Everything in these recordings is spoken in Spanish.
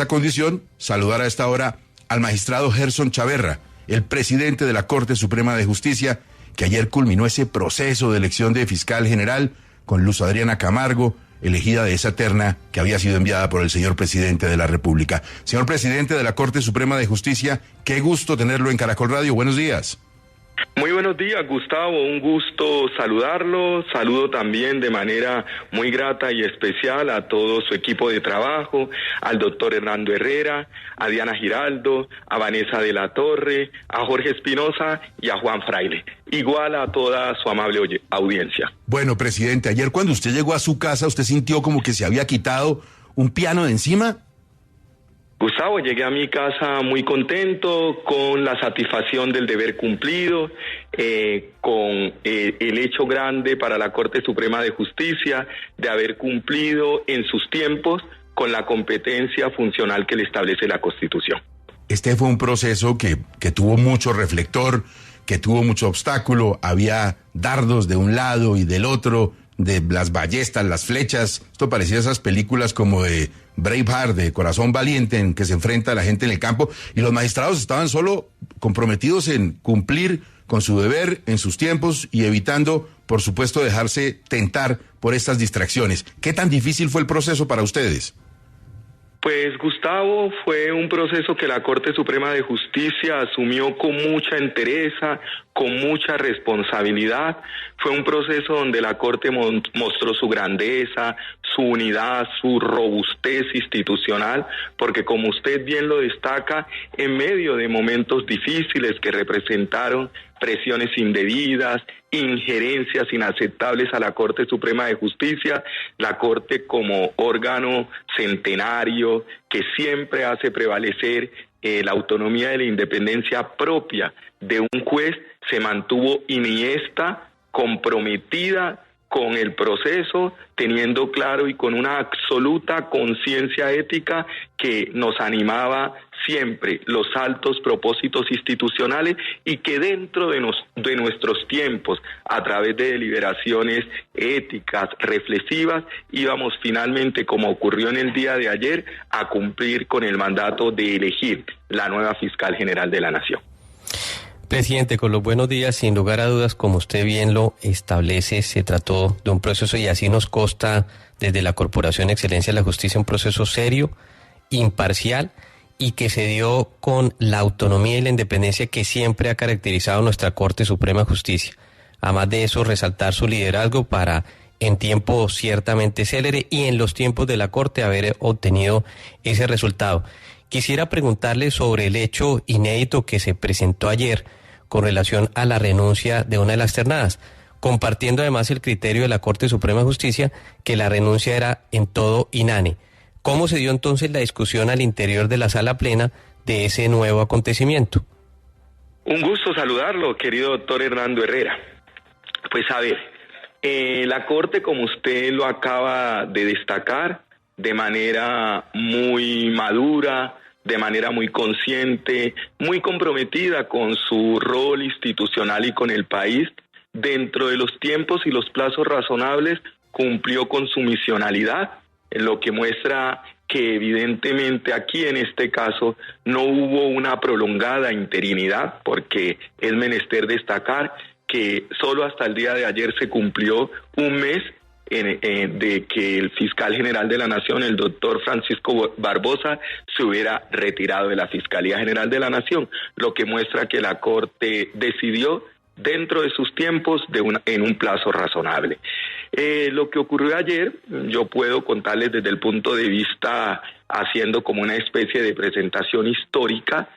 esta condición, saludar a esta hora al magistrado Gerson Chaverra, el presidente de la Corte Suprema de Justicia, que ayer culminó ese proceso de elección de fiscal general con Luz Adriana Camargo, elegida de esa terna que había sido enviada por el señor presidente de la República. Señor presidente de la Corte Suprema de Justicia, qué gusto tenerlo en Caracol Radio. Buenos días. Muy buenos días, Gustavo, un gusto saludarlo. Saludo también de manera muy grata y especial a todo su equipo de trabajo, al doctor Hernando Herrera, a Diana Giraldo, a Vanessa de la Torre, a Jorge Espinosa y a Juan Fraile. Igual a toda su amable audiencia. Bueno, presidente, ayer cuando usted llegó a su casa, ¿usted sintió como que se había quitado un piano de encima? Gustavo, llegué a mi casa muy contento, con la satisfacción del deber cumplido, con el hecho grande para la Corte Suprema de Justicia de haber cumplido en sus tiempos con la competencia funcional que le establece la Constitución. Este fue un proceso que tuvo mucho reflector, que tuvo mucho obstáculo, había dardos de un lado y del otro, de las ballestas, las flechas. Esto parecía esas películas como de Braveheart, de Corazón Valiente, en que se enfrenta a la gente en el campo, y los magistrados estaban solo comprometidos en cumplir con su deber en sus tiempos y evitando, por supuesto, dejarse tentar por estas distracciones. ¿Qué tan difícil fue el proceso para ustedes? Pues, Gustavo, fue un proceso que la Corte Suprema de Justicia asumió con mucha entereza, con mucha responsabilidad. Fue un proceso donde la Corte mostró su grandeza, su unidad, su robustez institucional, porque como usted bien lo destaca, en medio de momentos difíciles que representaron presiones indebidas, injerencias inaceptables a la Corte Suprema de Justicia, la Corte como órgano centenario que siempre hace prevalecer la autonomía y la independencia propia de un juez, se mantuvo iniesta, comprometida con el proceso, teniendo claro y con una absoluta conciencia ética que nos animaba siempre los altos propósitos institucionales y que dentro de nuestros tiempos, a través de deliberaciones éticas, reflexivas, íbamos finalmente, como ocurrió en el día de ayer, a cumplir con el mandato de elegir la nueva fiscal general de la Nación. Presidente, con los buenos días, sin lugar a dudas, como usted bien lo establece, se trató de un proceso, y así nos consta desde la Corporación Excelencia de la Justicia, un proceso serio, imparcial, y que se dio con la autonomía y la independencia que siempre ha caracterizado nuestra Corte Suprema de Justicia. Además de eso, resaltar su liderazgo para, en tiempo ciertamente célere y en los tiempos de la Corte, haber obtenido ese resultado. Quisiera preguntarle sobre el hecho inédito que se presentó ayer con relación a la renuncia de una de las ternadas, compartiendo además el criterio de la Corte Suprema de Justicia que la renuncia era en todo inane. ¿Cómo se dio entonces la discusión al interior de la sala plena de ese nuevo acontecimiento? Un gusto saludarlo, querido doctor Hernando Herrera. Pues a ver, la Corte, como usted lo acaba de destacar, de manera muy madura, de manera muy consciente, muy comprometida con su rol institucional y con el país, dentro de los tiempos y los plazos razonables, cumplió con su misionalidad, lo que muestra que evidentemente aquí en este caso no hubo una prolongada interinidad, porque es menester destacar que solo hasta el día de ayer se cumplió un mes de que el fiscal general de la Nación, el doctor Francisco Barbosa, se hubiera retirado de la Fiscalía General de la Nación, lo que muestra que la Corte decidió dentro de sus tiempos en un plazo razonable. Lo que ocurrió ayer, yo puedo contarles desde el punto de vista, haciendo como una especie de presentación histórica.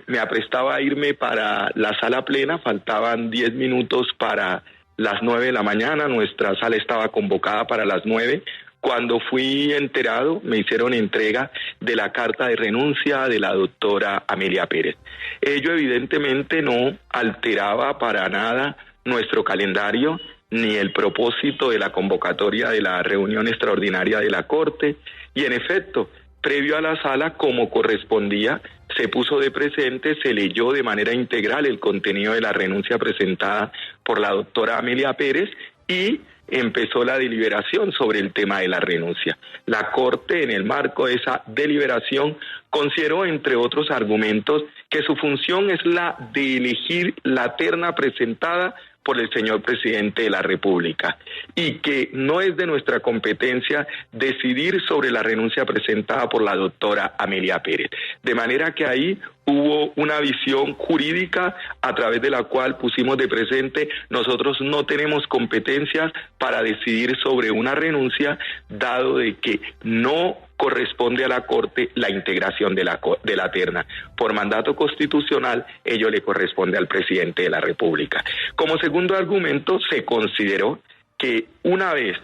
Me aprestaba a irme para la sala plena, faltaban 10 minutos para las 9 de la mañana, nuestra sala estaba convocada para las 9. Cuando fui enterado, me hicieron entrega de la carta de renuncia de la doctora Amelia Pérez. Ello evidentemente no alteraba para nada nuestro calendario, ni el propósito de la convocatoria de la reunión extraordinaria de la Corte, y en efecto, previo a la sala, como correspondía, se puso de presente, se leyó de manera integral el contenido de la renuncia presentada por la doctora Amelia Pérez y empezó la deliberación sobre el tema de la renuncia. La Corte, en el marco de esa deliberación, consideró, entre otros argumentos, que su función es la de elegir la terna presentada por el señor presidente de la República y que no es de nuestra competencia decidir sobre la renuncia presentada por la doctora Amelia Pérez. De manera que ahí hubo una visión jurídica a través de la cual pusimos de presente: nosotros no tenemos competencias para decidir sobre una renuncia, dado de que no corresponde a la Corte la integración de la terna. Por mandato constitucional, ello le corresponde al presidente de la República. Como segundo argumento, se consideró que una vez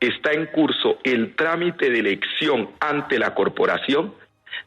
está en curso el trámite de elección ante la corporación,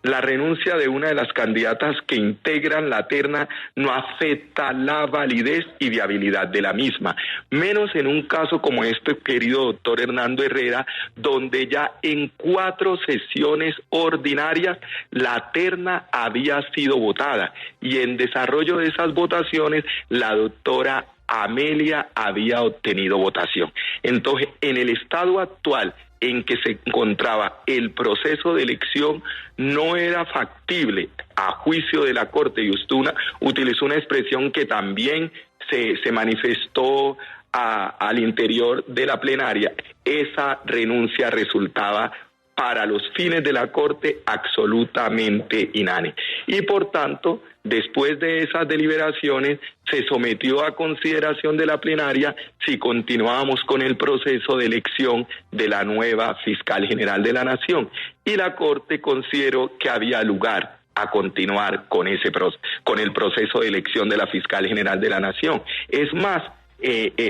la renuncia de una de las candidatas que integran la terna no afecta la validez y viabilidad de la misma, menos en un caso como este, querido doctor Hernando Herrera, donde ya en 4 sesiones ordinarias la terna había sido votada y en desarrollo de esas votaciones la doctora Amelia había obtenido votación. Entonces, en el estado actual en que se encontraba el proceso de elección, no era factible, a juicio de la Corte, y usted utilizó una expresión que también se manifestó al interior de la plenaria, esa renuncia resultaba para los fines de la Corte absolutamente inane. Y por tanto, después de esas deliberaciones, se sometió a consideración de la plenaria si continuábamos con el proceso de elección de la nueva fiscal general de la Nación. Y la Corte consideró que había lugar a continuar con el proceso de elección de la fiscal general de la Nación. Es más,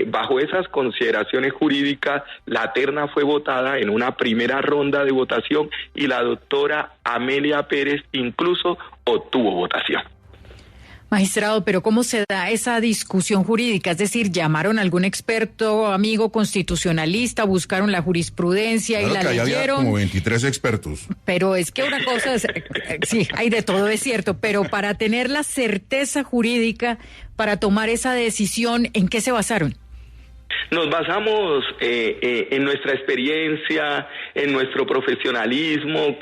bajo esas consideraciones jurídicas, la terna fue votada en una primera ronda de votación y la doctora Amelia Pérez incluso obtuvo votación. Magistrado, pero ¿cómo se da esa discusión jurídica? Es decir, ¿llamaron a algún experto, amigo constitucionalista, buscaron la jurisprudencia y la leyeron? Había como 23 expertos. Pero es que una cosa es, sí, hay de todo, es cierto, pero para tener la certeza jurídica, para tomar esa decisión, ¿en qué se basaron? Nos basamos en nuestra experiencia, en nuestro profesionalismo,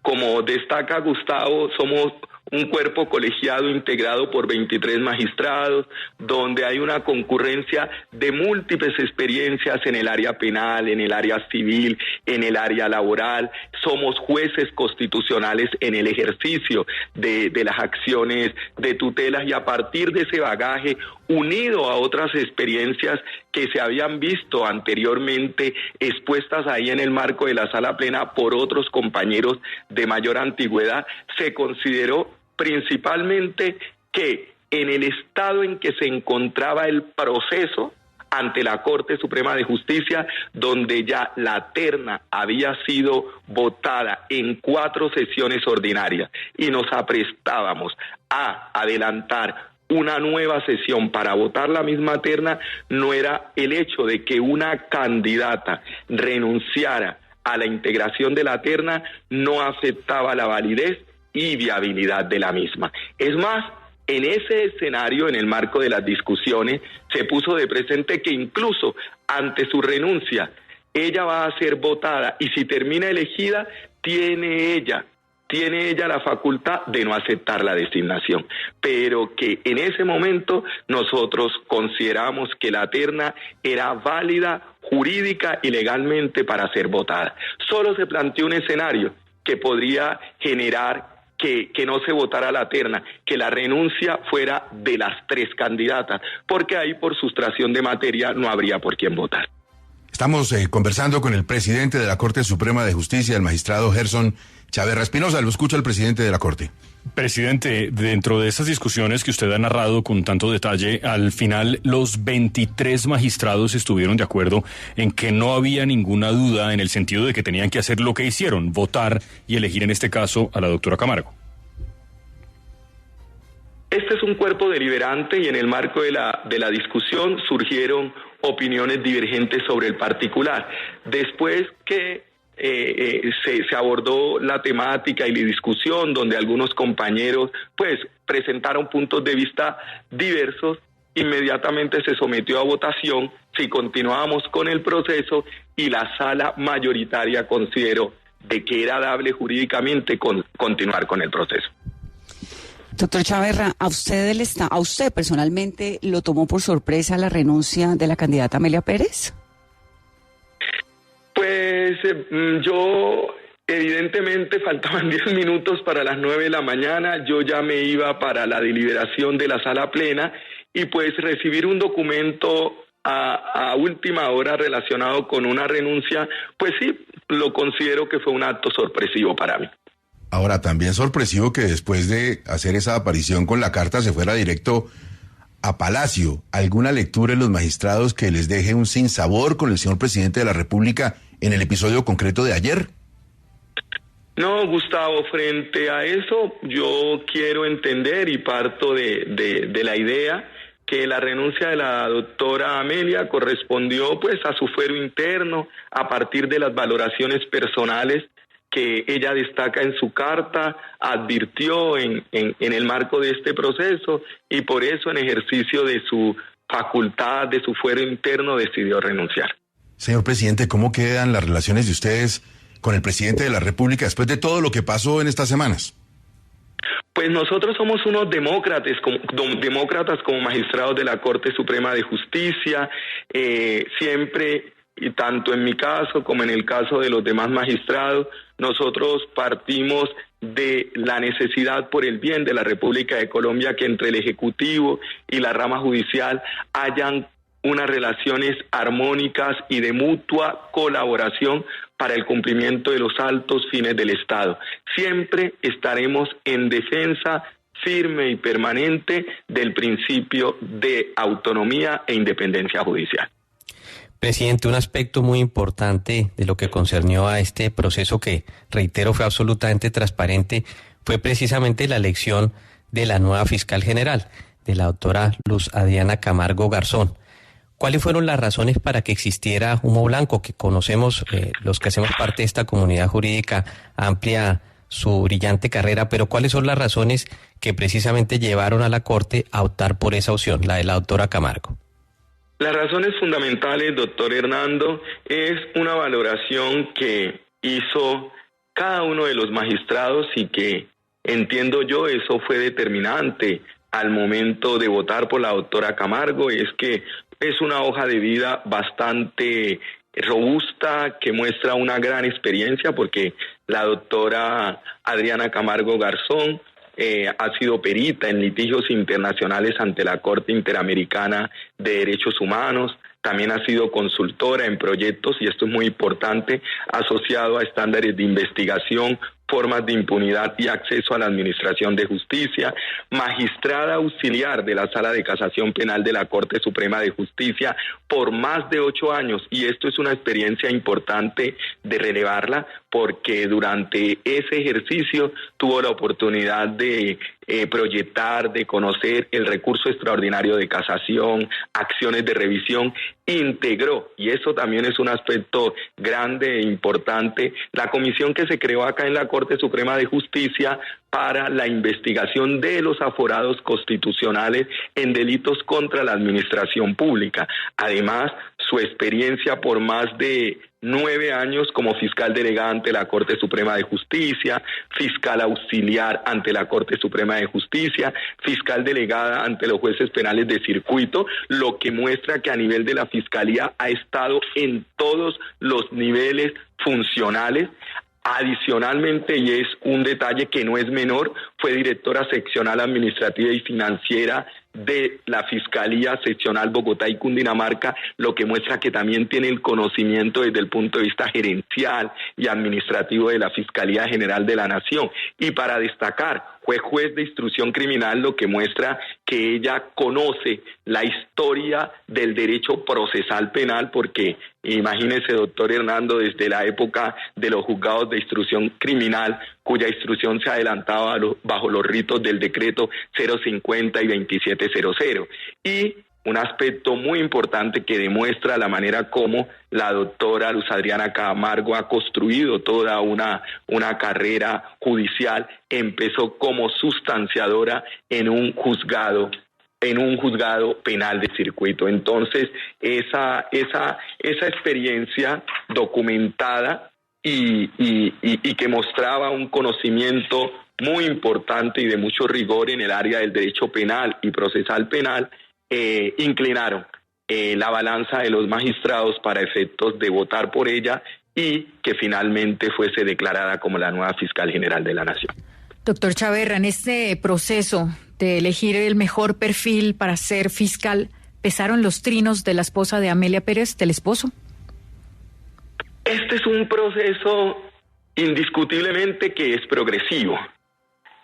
como destaca Gustavo, somos un cuerpo colegiado integrado por 23 magistrados, donde hay una concurrencia de múltiples experiencias en el área penal, en el área civil, en el área laboral. Somos jueces constitucionales en el ejercicio de las acciones de tutelas, y a partir de ese bagaje, unido a otras experiencias que se habían visto anteriormente expuestas ahí en el marco de la sala plena por otros compañeros de mayor antigüedad, se consideró principalmente que en el estado en que se encontraba el proceso ante la Corte Suprema de Justicia, donde ya la terna había sido votada en 4 sesiones ordinarias y nos aprestábamos a adelantar una nueva sesión para votar la misma terna, no era el hecho de que una candidata renunciara a la integración de la terna, no afectaba la validez y viabilidad de la misma. Es más, en ese escenario, en el marco de las discusiones, se puso de presente que incluso ante su renuncia, ella va a ser votada y si termina elegida, tiene ella la facultad de no aceptar la designación, pero que en ese momento nosotros consideramos que la terna era válida jurídica y legalmente para ser votada. Solo se planteó un escenario que podría generar que no se votara la terna, que la renuncia fuera de las 3 candidatas, porque ahí por sustracción de materia no habría por quién votar. Estamos conversando con el presidente de la Corte Suprema de Justicia, el magistrado Gerson Chaverra Espinosa. Lo escucha el presidente de la Corte. Presidente, dentro de esas discusiones que usted ha narrado con tanto detalle, al final los 23 magistrados estuvieron de acuerdo en que no había ninguna duda en el sentido de que tenían que hacer lo que hicieron, votar y elegir en este caso a la doctora Camargo. Este es un cuerpo deliberante y en el marco de la discusión surgieron opiniones divergentes sobre el particular. Después que se abordó la temática y la discusión, donde algunos compañeros pues presentaron puntos de vista diversos, inmediatamente se sometió a votación si continuábamos con el proceso y la sala mayoritaria consideró de que era dable jurídicamente continuar con el proceso. Doctor Chaverra, ¿a usted personalmente lo tomó por sorpresa la renuncia de la candidata Amelia Pérez? Pues yo, evidentemente, faltaban 10 minutos para las 9 de la mañana, yo ya me iba para la deliberación de la sala plena y pues recibir un documento a última hora relacionado con una renuncia, pues sí, lo considero que fue un acto sorpresivo para mí. Ahora, también sorpresivo que después de hacer esa aparición con la carta se fuera directo a Palacio. ¿Alguna lectura en los magistrados que les deje un sinsabor con el señor presidente de la República en el episodio concreto de ayer? No, Gustavo, frente a eso yo quiero entender y parto de la idea que la renuncia de la doctora Amelia correspondió pues a su fuero interno a partir de las valoraciones personales que ella destaca en su carta, advirtió en el marco de este proceso y por eso en ejercicio de su facultad, de su fuero interno, decidió renunciar. Señor presidente, ¿cómo quedan las relaciones de ustedes con el presidente de la República después de todo lo que pasó en estas semanas? Pues nosotros somos unos demócratas como magistrados de la Corte Suprema de Justicia, siempre, y tanto en mi caso como en el caso de los demás magistrados, nosotros partimos de la necesidad por el bien de la República de Colombia que entre el Ejecutivo y la rama judicial hayan unas relaciones armónicas y de mutua colaboración para el cumplimiento de los altos fines del Estado. Siempre estaremos en defensa firme y permanente del principio de autonomía e independencia judicial. Presidente, un aspecto muy importante de lo que concernió a este proceso que, reitero, fue absolutamente transparente, fue precisamente la elección de la nueva fiscal general, de la doctora Luz Adriana Camargo Garzón. ¿Cuáles fueron las razones para que existiera humo blanco? Que conocemos, los que hacemos parte de esta comunidad jurídica amplia, su brillante carrera, pero ¿cuáles son las razones que precisamente llevaron a la Corte a optar por esa opción, la de la doctora Camargo? Las razones fundamentales, doctor Hernando, es una valoración que hizo cada uno de los magistrados y que, entiendo yo, eso fue determinante al momento de votar por la doctora Camargo, es que es una hoja de vida bastante robusta, que muestra una gran experiencia, porque la doctora Adriana Camargo Garzón ha sido perita en litigios internacionales ante la Corte Interamericana de Derechos Humanos, también ha sido consultora en proyectos, y esto es muy importante, asociado a estándares de investigación, formas de impunidad y acceso a la administración de justicia, magistrada auxiliar de la Sala de Casación Penal de la Corte Suprema de Justicia por más de 8 años, y esto es una experiencia importante de relevarla, porque durante ese ejercicio tuvo la oportunidad de proyectar, de conocer el recurso extraordinario de casación, acciones de revisión, integró, y eso también es un aspecto grande e importante, la comisión que se creó acá en la Corte Suprema de Justicia para la investigación de los aforados constitucionales en delitos contra la administración pública. Además, su experiencia por más de 9 años como fiscal delegada ante la Corte Suprema de Justicia, fiscal auxiliar ante la Corte Suprema de Justicia, fiscal delegada ante los jueces penales de circuito, lo que muestra que a nivel de la Fiscalía ha estado en todos los niveles funcionales. Adicionalmente, y es un detalle que no es menor, fue directora seccional administrativa y financiera de la Fiscalía Seccional Bogotá y Cundinamarca, lo que muestra que también tiene el conocimiento desde el punto de vista gerencial y administrativo de la Fiscalía General de la Nación. Y para destacar, fue juez de instrucción criminal, lo que muestra que ella conoce la historia del derecho procesal penal, porque imagínese, doctor Hernando, desde la época de los juzgados de instrucción criminal, cuya instrucción se adelantaba bajo los ritos del decreto 050 y 2700. Y un aspecto muy importante que demuestra la manera como la doctora Luz Adriana Camargo ha construido toda una carrera judicial. Empezó como sustanciadora en un juzgado en un juzgado penal de circuito. Entonces, esa experiencia documentada y que mostraba un conocimiento muy importante y de mucho rigor en el área del derecho penal y procesal penal, inclinaron la balanza de los magistrados para efectos de votar por ella y que finalmente fuese declarada como la nueva fiscal general de la Nación. Doctor Chaverra, en este proceso de elegir el mejor perfil para ser fiscal, ¿pesaron los trinos de la esposa de Amelia Pérez, del esposo? Este es un proceso indiscutiblemente que es progresivo.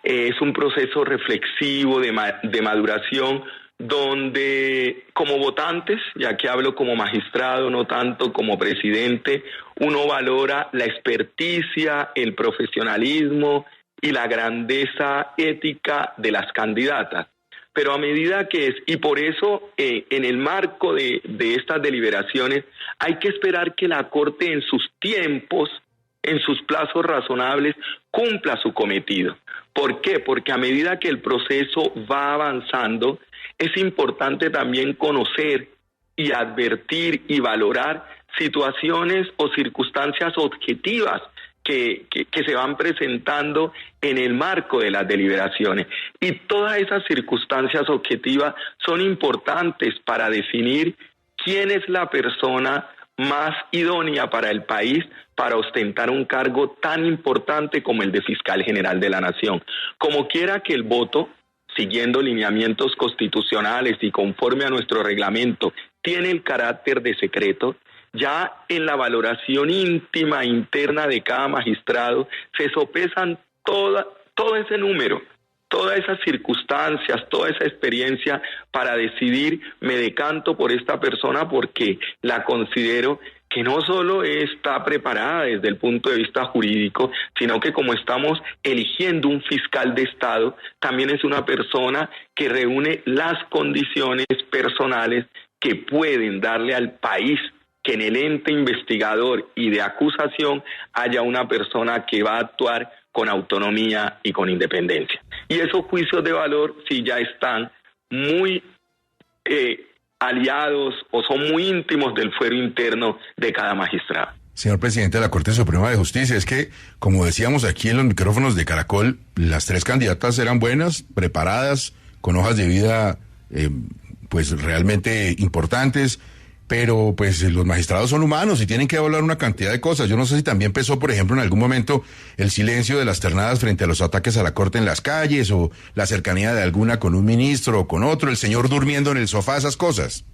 Es un proceso reflexivo de maduración donde como votantes, ya que hablo como magistrado, no tanto como presidente, uno valora la experticia, el profesionalismo y la grandeza ética de las candidatas. Pero a medida que es, y por eso en el marco de estas deliberaciones, hay que esperar que la Corte en sus tiempos, en sus plazos razonables, cumpla su cometido. ¿Por qué? Porque a medida que el proceso va avanzando, es importante también conocer y advertir y valorar situaciones o circunstancias objetivas que se van presentando en el marco de las deliberaciones. Y todas esas circunstancias objetivas son importantes para definir quién es la persona más idónea para el país para ostentar un cargo tan importante como el de fiscal general de la Nación. Como quiera que el voto, siguiendo lineamientos constitucionales y conforme a nuestro reglamento, tiene el carácter de secreto, ya en la valoración íntima interna de cada magistrado se sopesan todo ese número, todas esas circunstancias, toda esa experiencia para decidir, me decanto por esta persona porque la considero que no solo está preparada desde el punto de vista jurídico, sino que como estamos eligiendo un fiscal de Estado, también es una persona que reúne las condiciones personales que pueden darle al país que en el ente investigador y de acusación haya una persona que va a actuar con autonomía y con independencia. Y esos juicios de valor sí ya están muy aliados o son muy íntimos del fuero interno de cada magistrado. Señor presidente de la Corte Suprema de Justicia, es que, como decíamos aquí en los micrófonos de Caracol, las tres candidatas eran buenas, preparadas, con hojas de vida pues realmente importantes, pero pues los magistrados son humanos y tienen que evaluar una cantidad de cosas. Yo no sé si también pesó, por ejemplo, en algún momento el silencio de las ternadas frente a los ataques a la Corte en las calles, o la cercanía de alguna con un ministro o con otro, el señor durmiendo en el sofá, esas cosas.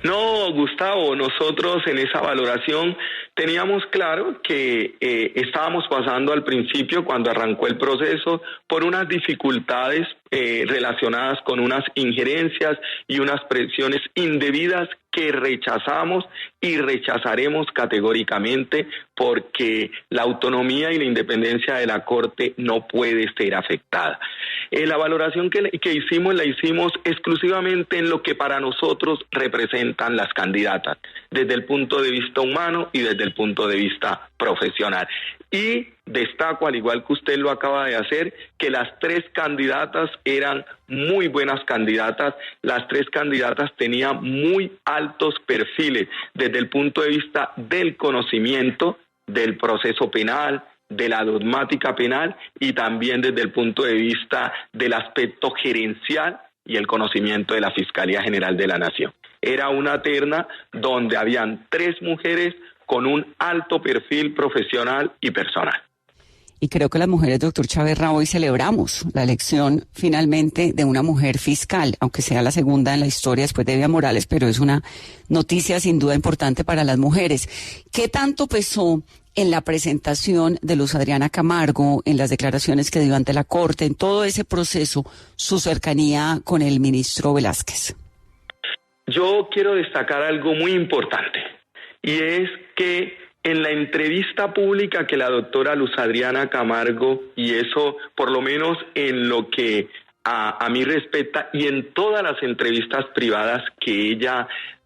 No, Gustavo, nosotros en esa valoración teníamos claro que estábamos pasando al principio, cuando arrancó el proceso, por unas dificultades relacionadas con unas injerencias y unas presiones indebidas que rechazamos y rechazaremos categóricamente, porque la autonomía y la independencia de la Corte no puede ser afectada. La valoración que hicimos la hicimos exclusivamente en lo que para nosotros representan las candidatas, desde el punto de vista humano y desde el punto de vista profesional. Y destaco, al igual que usted lo acaba de hacer, que las tres candidatas eran muy buenas candidatas. Las tres candidatas tenían muy altos perfiles desde el punto de vista del conocimiento del proceso penal, de la dogmática penal y también desde el punto de vista del aspecto gerencial y el conocimiento de la Fiscalía General de la Nación. Era una terna donde habían tres mujeres con un alto perfil profesional y personal. Y creo que las mujeres, doctor Chaverra, hoy celebramos la elección finalmente de una mujer fiscal, aunque sea la segunda en la historia después de Evo Morales, pero es una noticia sin duda importante para las mujeres. ¿Qué tanto pesó en la presentación de Luz Adriana Camargo, en las declaraciones que dio ante la Corte, en todo ese proceso, su cercanía con el ministro Velázquez? Yo quiero destacar algo muy importante, y es que en la entrevista pública que la doctora Luz Adriana Camargo, y eso por lo menos en lo que a mí respecta, y en todas las entrevistas privadas que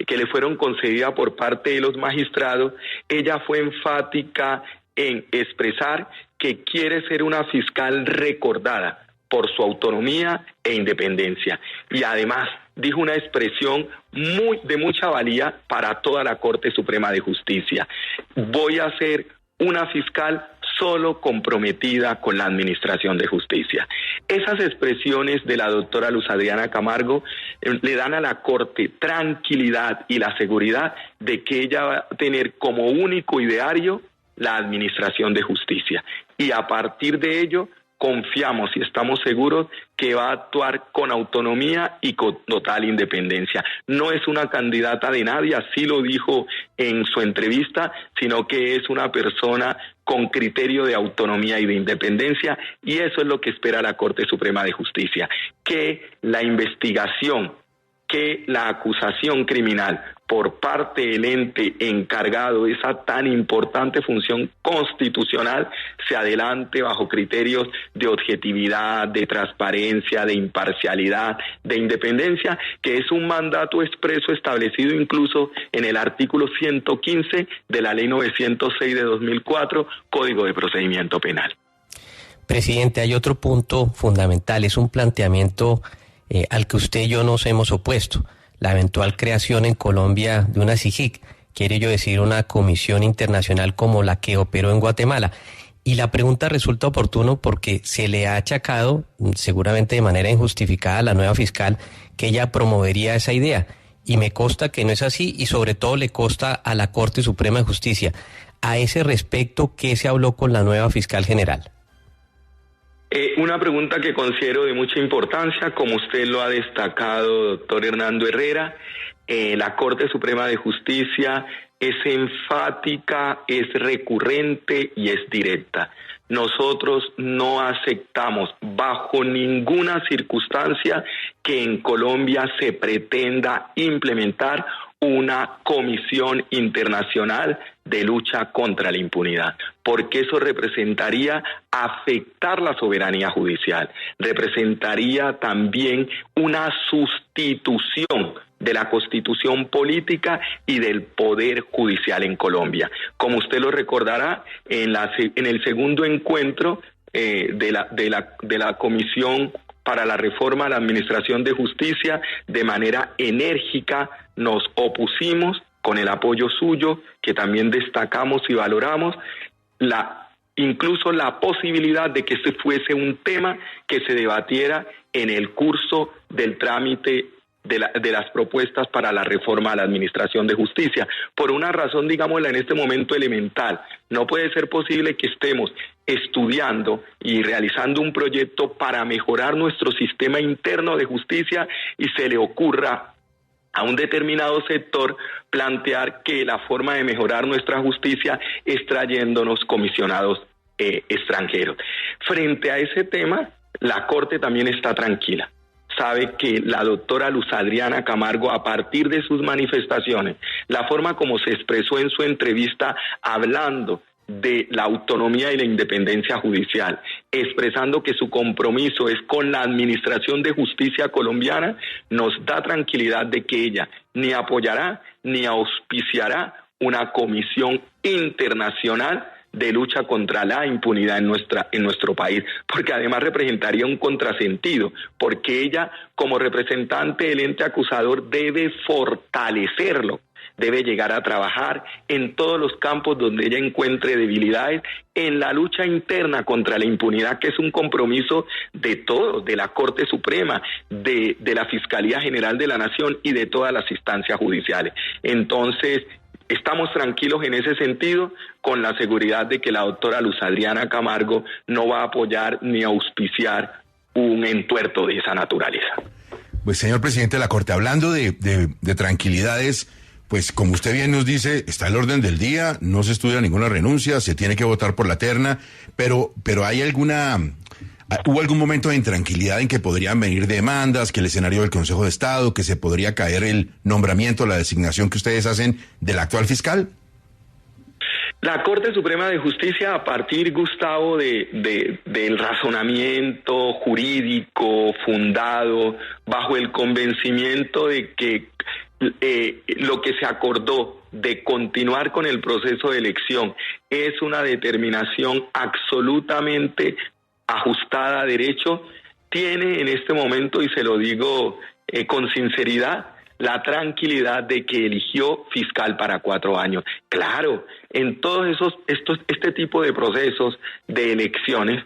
le fueron concedidas por parte de los magistrados, ella fue enfática en expresar que quiere ser una fiscal recordada por su autonomía e independencia. Y además dijo una expresión de mucha valía para toda la Corte Suprema de Justicia: voy a ser una fiscal solo comprometida con la administración de justicia. Esas expresiones de la doctora Luz Adriana Camargo le dan a la Corte tranquilidad y la seguridad de que ella va a tener como único ideario la administración de justicia. Y a partir de ello, confiamos y estamos seguros que va a actuar con autonomía y con total independencia. No es una candidata de nadie, así lo dijo en su entrevista, sino que es una persona con criterio de autonomía y de independencia, y eso es lo que espera la Corte Suprema de Justicia, que la investigación, que la acusación criminal por parte del ente encargado de esa tan importante función constitucional se adelante bajo criterios de objetividad, de transparencia, de imparcialidad, de independencia, que es un mandato expreso establecido incluso en el artículo 115 de la Ley 906 de 2004, Código de Procedimiento Penal. Presidente, hay otro punto fundamental, es un planteamiento al que usted y yo nos hemos opuesto: la eventual creación en Colombia de una CIGIC, quiere yo decir una comisión internacional como la que operó en Guatemala. Y la pregunta resulta oportuno porque se le ha achacado, seguramente de manera injustificada, a la nueva fiscal que ella promovería esa idea. Y me consta que no es así, y sobre todo le consta a la Corte Suprema de Justicia. A ese respecto, ¿qué se habló con la nueva fiscal general? Una pregunta que considero de mucha importancia, como usted lo ha destacado, doctor Hernando Herrera. La Corte Suprema de Justicia es enfática, es recurrente y es directa. Nosotros no aceptamos bajo ninguna circunstancia que en Colombia se pretenda implementar una comisión internacional de lucha contra la impunidad, porque eso representaría afectar la soberanía judicial, representaría también una sustitución de la Constitución política y del Poder Judicial en Colombia. Como usted lo recordará, en el segundo encuentro de la Comisión para la Reforma a la Administración de Justicia, de manera enérgica nos opusimos, con el apoyo suyo, que también destacamos y valoramos, incluso la posibilidad de que este fuese un tema que se debatiera en el curso del trámite de las propuestas para la reforma a la Administración de Justicia, por una razón, digámosla, en este momento elemental. No puede ser posible que estemos estudiando y realizando un proyecto para mejorar nuestro sistema interno de justicia y se le ocurra a un determinado sector plantear que la forma de mejorar nuestra justicia es trayéndonos comisionados extranjeros. Frente a ese tema, la Corte también está tranquila. Sabe que la doctora Luz Adriana Camargo, a partir de sus manifestaciones, la forma como se expresó en su entrevista hablando de la autonomía y la independencia judicial, expresando que su compromiso es con la administración de justicia colombiana, nos da tranquilidad de que ella ni apoyará ni auspiciará una comisión internacional de lucha contra la impunidad en nuestro país, porque además representaría un contrasentido, porque ella, como representante del ente acusador, debe fortalecerlo, debe llegar a trabajar en todos los campos donde ella encuentre debilidades, en la lucha interna contra la impunidad, que es un compromiso de todos, de la Corte Suprema, de la Fiscalía General de la Nación y de todas las instancias judiciales. Entonces, estamos tranquilos en ese sentido, con la seguridad de que la doctora Luz Adriana Camargo no va a apoyar ni auspiciar un entuerto de esa naturaleza. Pues, señor presidente de la Corte, hablando de tranquilidades, pues como usted bien nos dice, está el orden del día, no se estudia ninguna renuncia, se tiene que votar por la terna, pero ¿hubo algún momento de intranquilidad en que podrían venir demandas, que el escenario del Consejo de Estado, que se podría caer el nombramiento, la designación que ustedes hacen del actual fiscal? La Corte Suprema de Justicia, a partir, Gustavo, del razonamiento jurídico fundado, bajo el convencimiento de que lo que se acordó de continuar con el proceso de elección es una determinación absolutamente ajustada a derecho, tiene en este momento, y se lo digo con sinceridad, la tranquilidad de que eligió fiscal para 4 años. Claro, en todos este tipo de procesos de elecciones,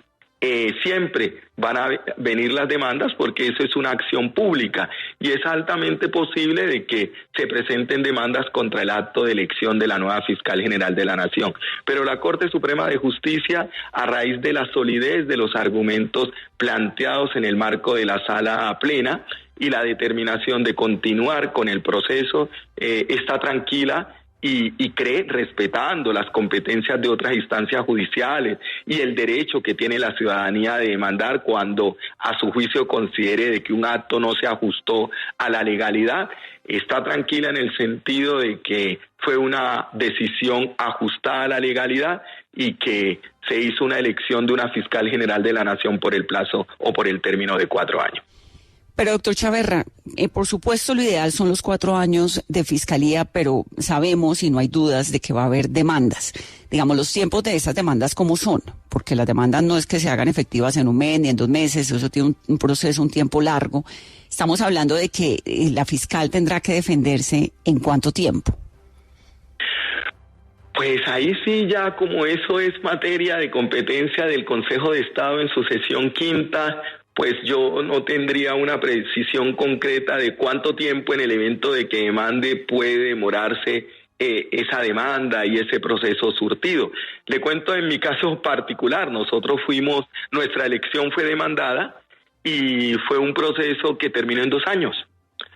siempre van a venir las demandas porque eso es una acción pública y es altamente posible de que se presenten demandas contra el acto de elección de la nueva fiscal general de la Nación. Pero la Corte Suprema de Justicia, a raíz de la solidez de los argumentos planteados en el marco de la sala plena y la determinación de continuar con el proceso, está tranquila y cree, respetando las competencias de otras instancias judiciales y el derecho que tiene la ciudadanía de demandar cuando a su juicio considere de que un acto no se ajustó a la legalidad. Está tranquila en el sentido de que fue una decisión ajustada a la legalidad y que se hizo una elección de una fiscal general de la Nación por el plazo o por el término de 4 años. Pero, doctor Chaverra, por supuesto lo ideal son los 4 años de fiscalía, pero sabemos y no hay dudas de que va a haber demandas. Digamos, los tiempos de esas demandas, ¿cómo son? Porque las demandas no es que se hagan efectivas en 1 mes ni en 2 meses, eso tiene un proceso, un tiempo largo. Estamos hablando de que la fiscal tendrá que defenderse ¿en cuánto tiempo? Pues ahí sí, ya como eso es materia de competencia del Consejo de Estado en su sesión quinta, pues yo no tendría una precisión concreta de cuánto tiempo en el evento de que demande puede demorarse esa demanda y ese proceso surtido. Le cuento en mi caso particular, nuestra elección fue demandada y fue un proceso que terminó en 2 años.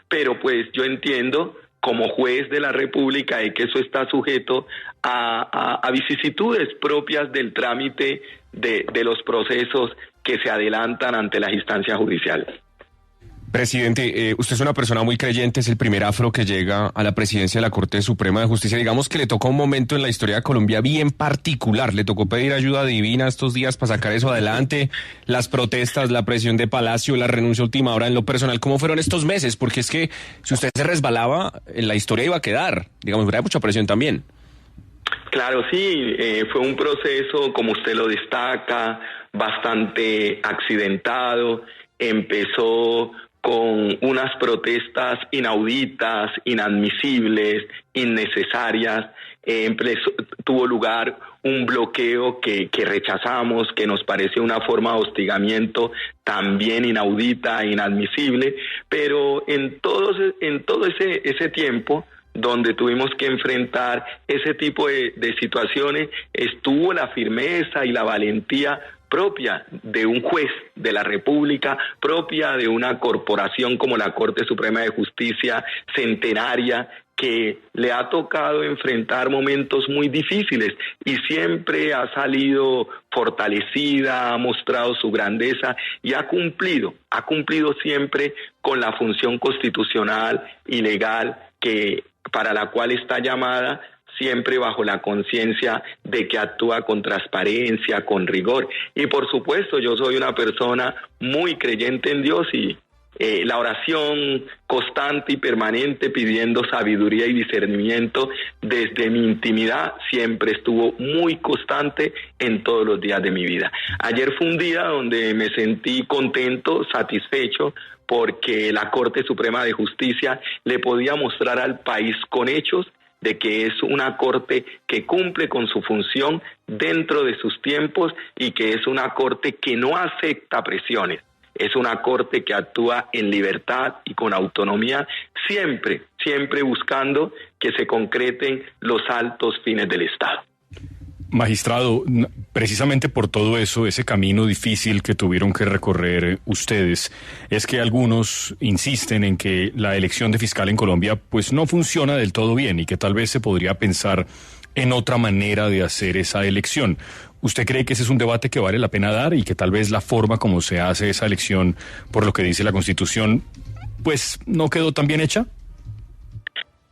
Pero pues yo entiendo como juez de la República de que eso está sujeto a vicisitudes propias del trámite de los procesos que se adelantan ante las instancias judiciales. Presidente, usted es una persona muy creyente, es el primer afro que llega a la presidencia de la Corte Suprema de Justicia. Digamos que le tocó un momento en la historia de Colombia bien particular, le tocó pedir ayuda divina estos días para sacar eso adelante, las protestas, la presión de Palacio, la renuncia a última hora en lo personal. ¿Cómo fueron estos meses? Porque es que si usted se resbalaba, la historia iba a quedar, digamos, hubiera mucha presión también. Claro, sí, fue un proceso, como usted lo destaca, bastante accidentado. Empezó con unas protestas inauditas, inadmisibles, innecesarias. Tuvo lugar un bloqueo que rechazamos, que nos pareció una forma de hostigamiento también inaudita e inadmisible, pero en todo ese tiempo donde tuvimos que enfrentar ese tipo de situaciones, estuvo la firmeza y la valentía propia de un juez de la República, propia de una corporación como la Corte Suprema de Justicia centenaria, que le ha tocado enfrentar momentos muy difíciles y siempre ha salido fortalecida, ha mostrado su grandeza y ha cumplido siempre con la función constitucional y legal para la cual está llamada, siempre bajo la conciencia de que actúa con transparencia, con rigor. Y por supuesto, yo soy una persona muy creyente en Dios y la oración constante y permanente pidiendo sabiduría y discernimiento desde mi intimidad siempre estuvo muy constante en todos los días de mi vida. Ayer fue un día donde me sentí contento, satisfecho, porque la Corte Suprema de Justicia le podía mostrar al país con hechos de que es una corte que cumple con su función dentro de sus tiempos y que es una corte que no acepta presiones. Es una corte que actúa en libertad y con autonomía, siempre buscando que se concreten los altos fines del Estado. Magistrado, precisamente por todo eso, ese camino difícil que tuvieron que recorrer ustedes, es que algunos insisten en que la elección de fiscal en Colombia pues no funciona del todo bien y que tal vez se podría pensar en otra manera de hacer esa elección. ¿Usted cree que ese es un debate que vale la pena dar y que tal vez la forma como se hace esa elección, por lo que dice la Constitución, pues no quedó tan bien hecha?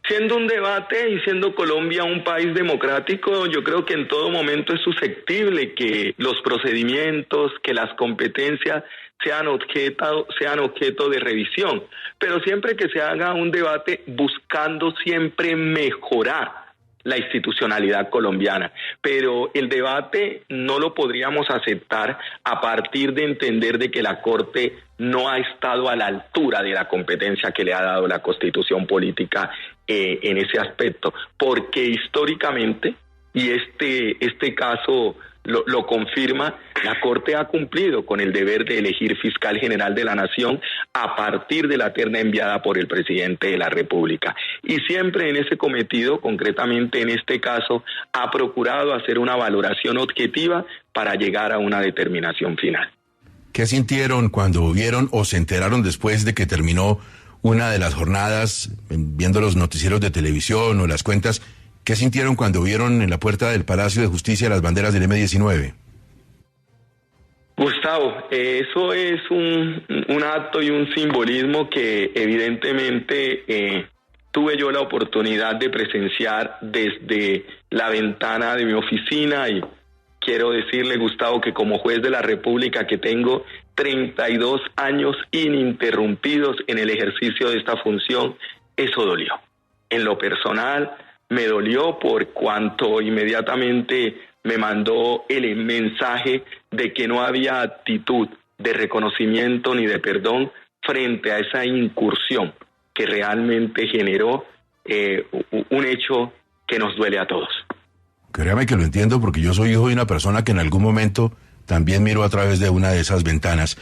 Siendo un debate y siendo Colombia un país democrático, yo creo que en todo momento es susceptible que los procedimientos, que las competencias sean objeto de revisión, pero siempre que se haga un debate buscando siempre mejorar la institucionalidad colombiana. Pero el debate no lo podríamos aceptar a partir de entender de que la Corte no ha estado a la altura de la competencia que le ha dado la Constitución política en ese aspecto, porque históricamente, y este caso lo confirma, la Corte ha cumplido con el deber de elegir fiscal general de la Nación a partir de la terna enviada por el presidente de la República. Y siempre en ese cometido, concretamente en este caso, ha procurado hacer una valoración objetiva para llegar a una determinación final. ¿Qué sintieron cuando vieron o se enteraron después de que terminó una de las jornadas, viendo los noticieros de televisión o las cuentas? ¿Qué sintieron cuando vieron en la puerta del Palacio de Justicia las banderas del M-19? Gustavo, eso es un acto y un simbolismo que evidentemente tuve yo la oportunidad de presenciar desde la ventana de mi oficina, y quiero decirle, Gustavo, que como juez de la República, que tengo 32 años ininterrumpidos en el ejercicio de esta función, eso dolió. En lo personal, me dolió por cuanto inmediatamente me mandó el mensaje de que no había actitud de reconocimiento ni de perdón frente a esa incursión que realmente generó un hecho que nos duele a todos. Créame que lo entiendo, porque yo soy hijo de una persona que en algún momento también miró a través de una de esas ventanas.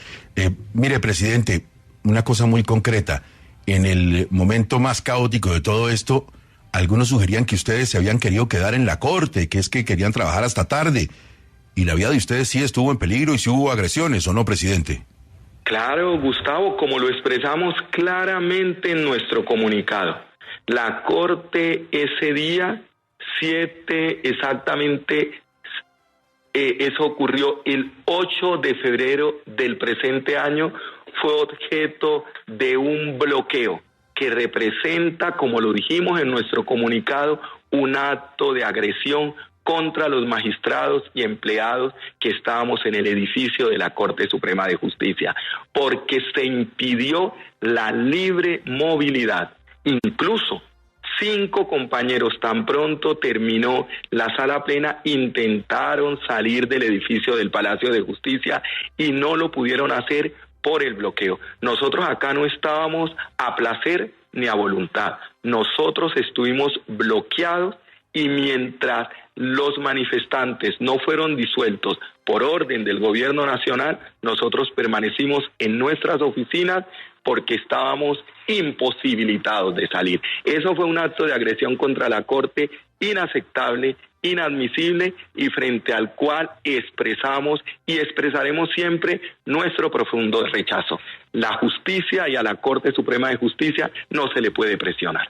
Mire, presidente, una cosa muy concreta. En el momento más caótico de todo esto, algunos sugerían que ustedes se habían querido quedar en la Corte, que es que querían trabajar hasta tarde. Y la vida de ustedes sí estuvo en peligro y sí hubo agresiones, ¿o no, presidente? Claro, Gustavo, como lo expresamos claramente en nuestro comunicado. La Corte ese día, eso ocurrió el 8 de febrero del presente año, fue objeto de un bloqueo que representa, como lo dijimos en nuestro comunicado, un acto de agresión contra los magistrados y empleados que estábamos en el edificio de la Corte Suprema de Justicia, porque se impidió la libre movilidad. Incluso 5 compañeros, tan pronto terminó la sala plena, intentaron salir del edificio del Palacio de Justicia y no lo pudieron hacer por el bloqueo. Nosotros acá no estábamos a placer ni a voluntad. Nosotros estuvimos bloqueados, y mientras los manifestantes no fueron disueltos por orden del gobierno nacional, nosotros permanecimos en nuestras oficinas porque estábamos imposibilitados de salir. Eso fue un acto de agresión contra la Corte inaceptable, inadmisible, y frente al cual expresamos y expresaremos siempre nuestro profundo rechazo. La justicia, y a la Corte Suprema de Justicia no se le puede presionar.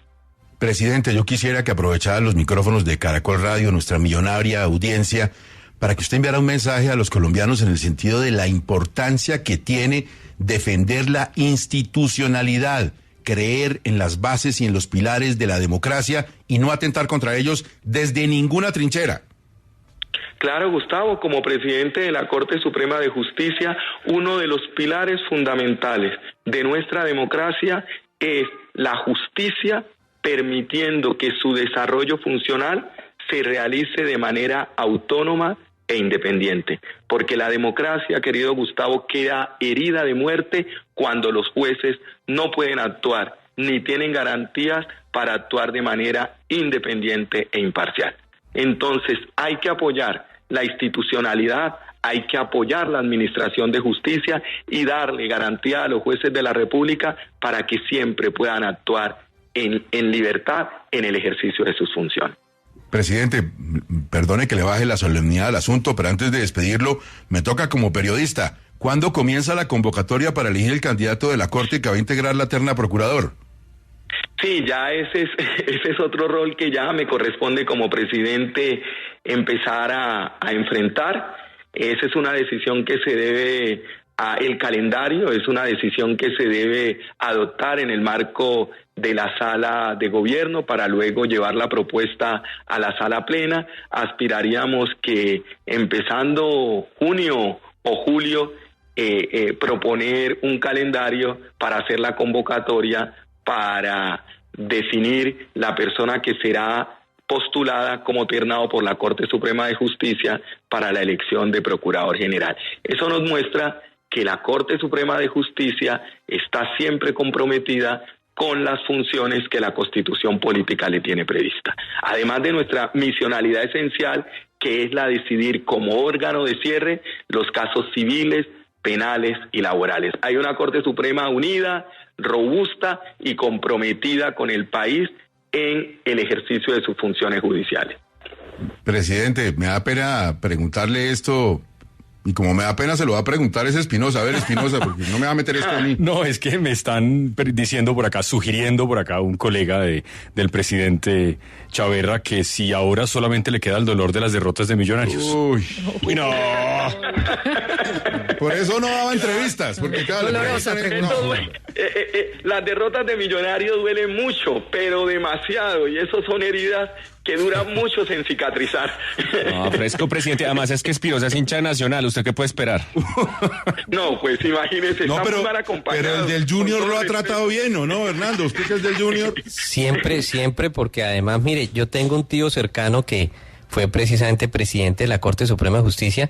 Presidente, yo quisiera que aprovechara los micrófonos de Caracol Radio, nuestra millonaria audiencia, para que usted enviara un mensaje a los colombianos en el sentido de la importancia que tiene defender la institucionalidad, creer en las bases y en los pilares de la democracia y no atentar contra ellos desde ninguna trinchera. Claro, Gustavo, como presidente de la Corte Suprema de Justicia, uno de los pilares fundamentales de nuestra democracia es la justicia, permitiendo que su desarrollo funcional se realice de manera autónoma e independiente, porque la democracia, querido Gustavo, queda herida de muerte cuando los jueces no pueden actuar ni tienen garantías para actuar de manera independiente e imparcial. Entonces hay que apoyar la institucionalidad, hay que apoyar la administración de justicia y darle garantía a los jueces de la República para que siempre puedan actuar en libertad en el ejercicio de sus funciones. Presidente, perdone que le baje la solemnidad al asunto, pero antes de despedirlo, me toca como periodista. ¿Cuándo comienza la convocatoria para elegir el candidato de la Corte que va a integrar la terna procurador? Sí, ya ese es otro rol que ya me corresponde como presidente empezar a enfrentar. Esa es una decisión que se debe el calendario, es una decisión que se debe adoptar en el marco de la sala de gobierno para luego llevar la propuesta a la sala plena. Aspiraríamos que empezando junio o julio proponer un calendario para hacer la convocatoria, para definir la persona que será postulada como ternado por la Corte Suprema de Justicia para la elección de Procurador General. Eso nos muestra que la Corte Suprema de Justicia está siempre comprometida con las funciones que la Constitución Política le tiene prevista. Además de nuestra misionalidad esencial, que es la de decidir como órgano de cierre los casos civiles, penales y laborales. Hay una Corte Suprema unida, robusta y comprometida con el país en el ejercicio de sus funciones judiciales. Presidente, me da pena preguntarle esto, y como me da pena se lo va a preguntar ese Espinosa. A ver, Espinosa, porque no me va a meter esto a mí. No, es que me están diciendo por acá, sugiriendo por acá un colega del presidente Chaverra que si ahora solamente le queda el dolor de las derrotas de Millonarios. Uy, no. Por eso no daba entrevistas, porque claro, las derrotas de Millonarios duelen mucho, pero demasiado, y eso son heridas que duran mucho en cicatrizar. No, fresco, presidente. Además es que Espinosa es hincha nacional. ¿Usted qué puede esperar? No, pues imagínese, no, está muy mal acompañado. Pero el del Junior lo ha tratado bien, ¿o no, Hernando? ¿Usted que es del Junior? Siempre, porque además, mire, yo tengo un tío cercano que fue precisamente presidente de la Corte Suprema de Justicia.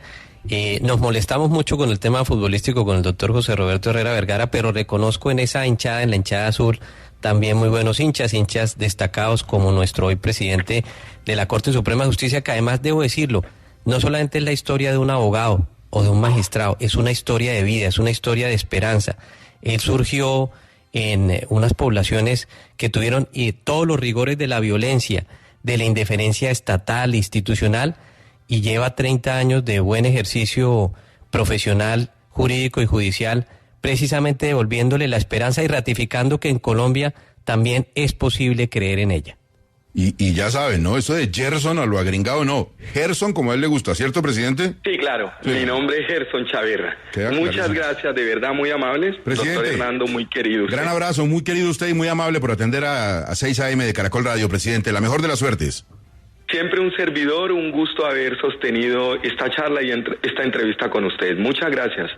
Nos molestamos mucho con el tema futbolístico con el doctor José Roberto Herrera Vergara, pero reconozco en esa hinchada, en la hinchada azul, también muy buenos hinchas destacados como nuestro hoy presidente de la Corte Suprema de Justicia, que además debo decirlo, no solamente es la historia de un abogado o de un magistrado, es una historia de vida, es una historia de esperanza. Él surgió en unas poblaciones que tuvieron todos los rigores de la violencia, de la indiferencia estatal, institucional, y lleva 30 años de buen ejercicio profesional, jurídico y judicial, precisamente devolviéndole la esperanza y ratificando que en Colombia también es posible creer en ella. Y ya saben, ¿no? Eso de Gerson a lo agringado, no. Gerson, como a él le gusta, ¿cierto, presidente? Sí, claro. Sí. Mi nombre es Gerson Chaverra. Muchas gracias, de verdad, muy amables. Presidente, doctor Hernando, muy querido usted. Gran abrazo, muy querido usted y muy amable por atender a 6 AM de Caracol Radio, presidente. La mejor de las suertes. Siempre un servidor, un gusto haber sostenido esta charla y esta entrevista con usted. Muchas gracias.